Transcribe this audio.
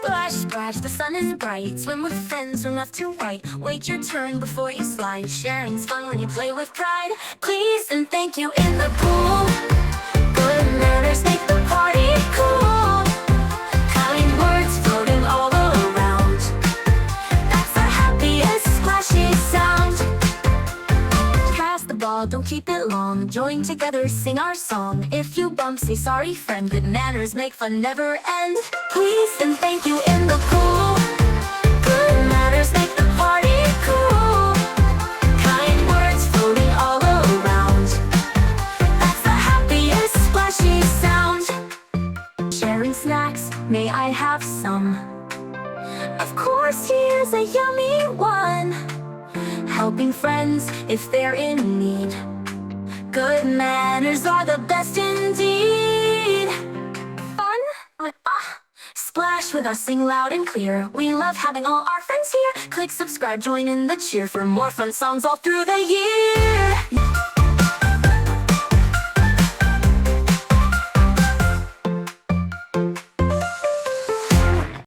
Splash, splash, the sun is bright. Swim with friends from left to right. Wait your turn before you slide. Sharing's fun when you play with pride. Please and thank you in the pool. Good manners make the party cool. Kind words floating all around. That's the happiest splashy sound. Pass the ball, don't keep it long. Join together, sing our song. If you bump, say sorry friend. Good manners make fun never end. Please and thank you in the pool. Good manners make the party cool. Kind words floating all around. That's the happiest splashy sound. Sharing snacks, may I have some? Of course, here's a yummy one. Helping friends if they're in need. Good manners are the best indeed. Fun? Splash with us, sing loud and clear. We love having all our friends here. Click subscribe, join in the cheer for more fun songs all through the year.